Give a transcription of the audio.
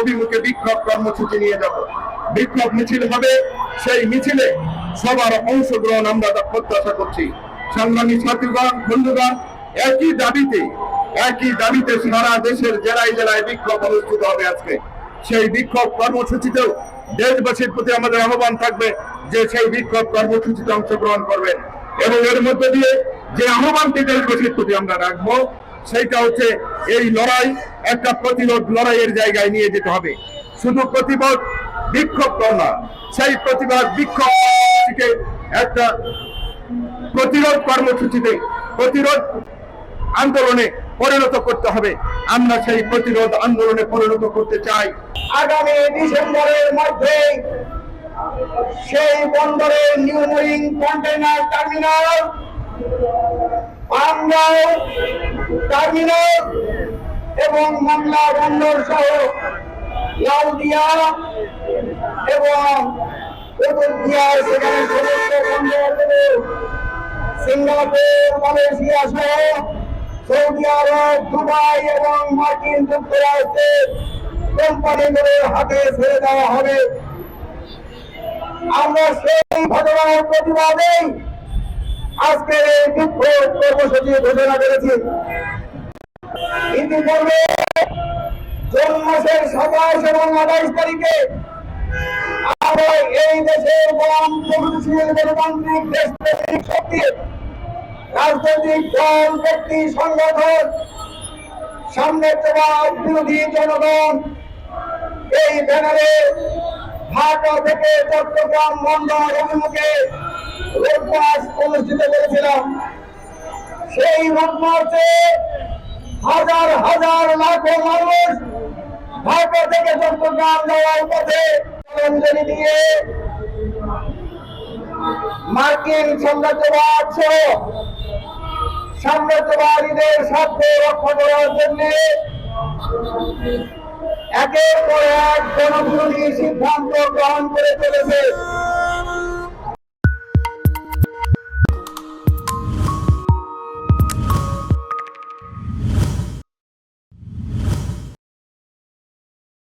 অভিমুখে বিক্ষোভ কর্মসূচি নিয়ে যাব। বিক্ষোভ মিছিল হবে, সেই মিছিলে সবার অংশগ্রহণ আমরা প্রত্যাশা করছি। সংগ্রামী ছাত্রগণ, বন্ধুগণ, একই দাবিতে সারা দেশের জেলায় জেলায় বিক্ষোভ অনুষ্ঠিত হবে আজকে। সেই বিক্ষোভ কর্মসূচিতেও দেশবাসীর প্রতি আমাদের আহ্বান থাকবে যে সেই বিক্ষোভ কর্মসূচিতে অংশগ্রহণ করবেন, এবং এর মধ্যে দিয়ে যে আহ্বানটি দেশবাসীর প্রতি আমরা রাখবো সেইটা হচ্ছে এই লড়াই একটা প্রতিরোধ লড়াইয়ের জায়গায় নিয়ে যেতে হবে। শুধু প্রতিবাদ বিক্ষোভ না, সেই প্রতিবাদ বিক্ষোভ একটা প্রতিরোধ কর্মসূচিতে প্রতিরোধ আন্দোলনে পরিণত করতে হবে। আমরা সেই প্রতিরোধ আন্দোলনে পরিণত করতে চাই। আগামী ডিসেম্বরের মধ্যে সেই বন্দরের new mooring container terminal, Pangaon terminal এবং মংলা বন্দর সহ লাউদিয়া এবং কুতুবদিয়ার সেখানে সমস্ত বন্দরগুলো সিঙ্গাপুর, মালয়েশিয়া সহ সৌদি আরব, দুবাই এবং মার্কিন যুক্তরাষ্ট্রের কোম্পানিগুলোর হাতে ছেড়ে দেওয়া হবে। আমরা সেই ঘটনার প্রতিবাদে আজকে বিক্ষোভ কর্মসূচি ঘোষণা করেছি। ইতিপূর্বে জুন মাসের 27 এবং 28 তারিখে আমরা এই দেশের বাম প্রগতিশীল গণতান্ত্রিক দেশপ্রেমিক শক্তি, রাজনৈতিক দল, ব্যক্তি, সংগঠন, সাম্রাজ্যবাদ বিরোধী জনগণ এই ব্যানারে ঢাকা থেকে চট্টগ্রাম বন্দর অভিমুখে রোড মার্চ অনুষ্ঠিত করেছিলাম। সেই রোড মার্চে হাজার হাজার লাখো মানুষ ঢাকা থেকে চট্টগ্রাম যাওয়ার পথে জলাঞ্জলি দিয়ে মার্কিন সাম্রাজ্যবাদ সহ সাম্রাজ্যবাদীদের স্বার্থ রক্ষা করার জন্য একের পর এক জনবিরোধী সিদ্ধান্ত গ্রহণ করে চলেছে।